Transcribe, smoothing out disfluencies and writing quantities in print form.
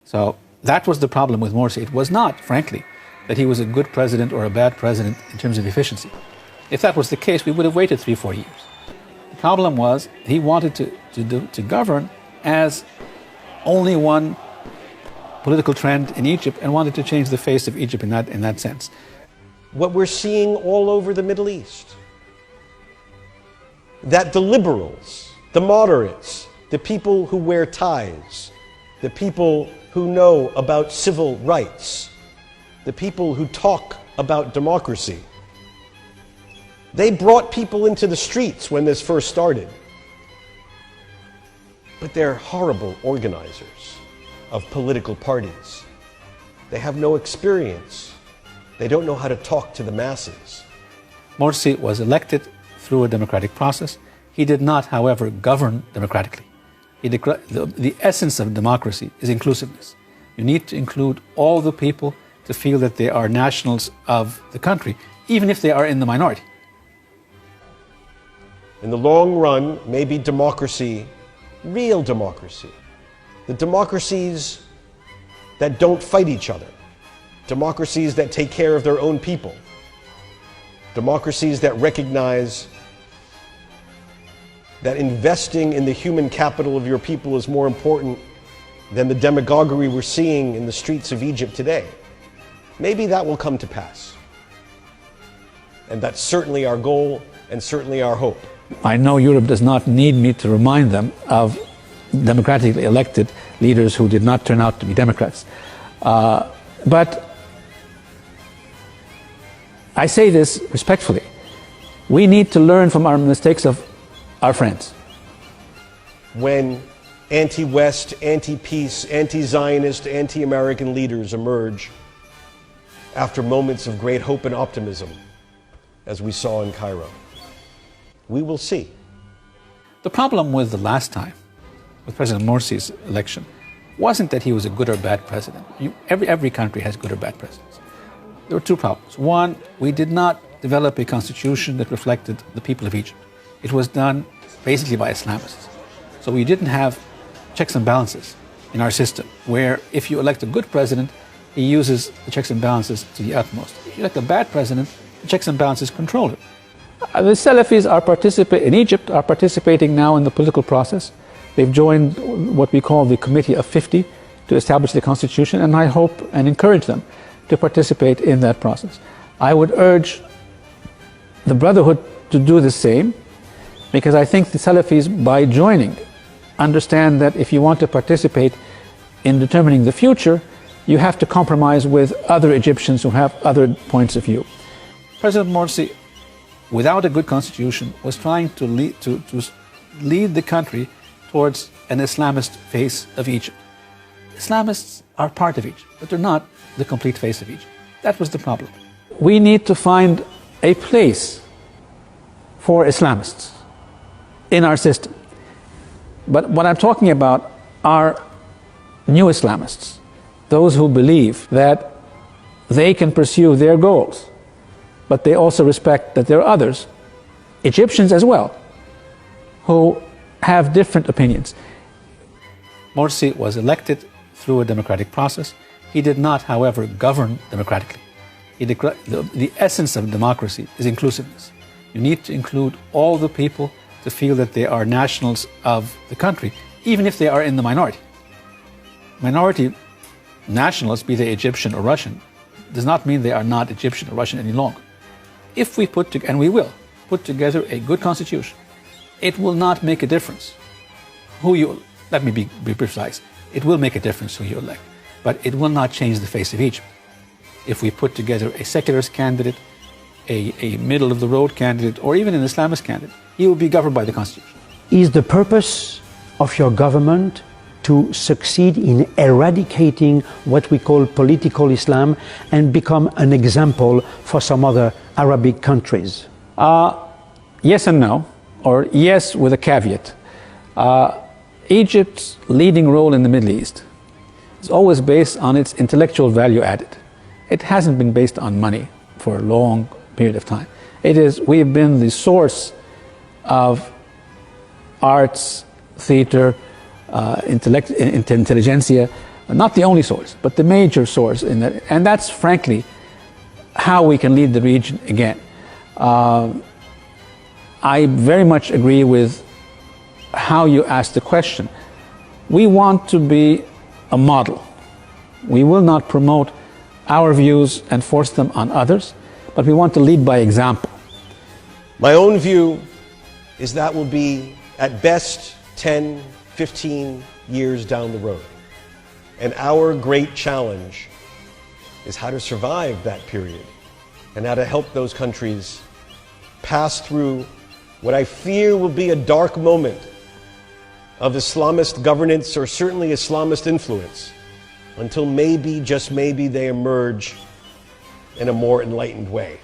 So that was the problem with Morsi. It was not, frankly, that he was a good president or a bad president in terms of efficiency. If that was the case, we would have waited 3-4 years. The problem was he wanted to govern as only one political trend in Egypt and wanted to change the face of Egypt in that sense. What we're seeing all over the Middle East, that the liberals, the moderates, the people who wear ties, the people who know about civil rights, the people who talk about democracy, they brought people into the streets when this first started. But they're horrible organizers of political parties. They have no experience. They don't know how to talk to the masses. Morsi was elected through a democratic process. He did not, however, govern democratically. The essence of democracy is inclusiveness. You need to include all the people to feel that they are nationals of the country, even if they are in the minority. In the long run, maybe democracy, real democracy, the democracies that don't fight each other, democracies that take care of their own people, democracies that recognize that investing in the human capital of your people is more important than the demagoguery we're seeing in the streets of Egypt today. Maybe that will come to pass. And that's certainly our goal and certainly our hope. I know Europe does not need me to remind them of democratically elected leaders who did not turn out to be Democrats. But I say this respectfully. We need to learn from our mistakes of our friends. When anti-West, anti-peace, anti-Zionist, anti-American leaders emerge after moments of great hope and optimism, as we saw in Cairo, we will see. The problem with the last time, with President Morsi's election, wasn't that he was a good or bad president. Every country has good or bad presidents. There were two problems. One, we did not develop a constitution that reflected the people of Egypt. It was done basically by Islamists. So we didn't have checks and balances in our system, where if you elect a good president, he uses the checks and balances to the utmost. If you elect a bad president, the checks and balances control him. The Salafis in Egypt are participating now in the political process. They've joined what we call the Committee of 50 to establish the constitution, and I hope and encourage them to participate in that process. I would urge the Brotherhood to do the same, because I think the Salafis, by joining, understand that if you want to participate in determining the future, you have to compromise with other Egyptians who have other points of view. President Morsi, without a good constitution, was trying to lead the country towards an Islamist face of Egypt. Islamists are part of Egypt, but they're not the complete face of Egypt. That was the problem. We need to find a place for Islamists in our system. But what I'm talking about are new Islamists, those who believe that they can pursue their goals, but they also respect that there are others, Egyptians as well, who have different opinions. Morsi was elected through a democratic process. He did not, however, govern democratically. The essence of democracy is inclusiveness. You need to include all the people to feel that they are nationals of the country, even if they are in the minority. Minority nationalists, be they Egyptian or Russian, does not mean they are not Egyptian or Russian any longer. If we and we will, put together a good constitution, it will not make a difference let me be precise, it will make a difference who you elect, but it will not change the face of Egypt. If we put together a secularist candidate, a middle-of-the-road candidate, or even an Islamist candidate, he will be governed by the Constitution. Is the purpose of your government to succeed in eradicating what we call political Islam and become an example for some other Arabic countries? Yes and no, or yes with a caveat. Egypt's leading role in the Middle East is always based on its intellectual value added. It hasn't been based on money for a long period of time. We have been the source of arts, theater, intelligentsia, not the only source, but the major source in that, and that's frankly how we can lead the region again. I very much agree with how you asked the question. We want to be a model. We will not promote our views and force them on others, but we want to lead by example. My own view is that will be at best 10, 15 years down the road. And our great challenge is how to survive that period and how to help those countries pass through what I fear will be a dark moment of Islamist governance or certainly Islamist influence until maybe, just maybe, they emerge in a more enlightened way.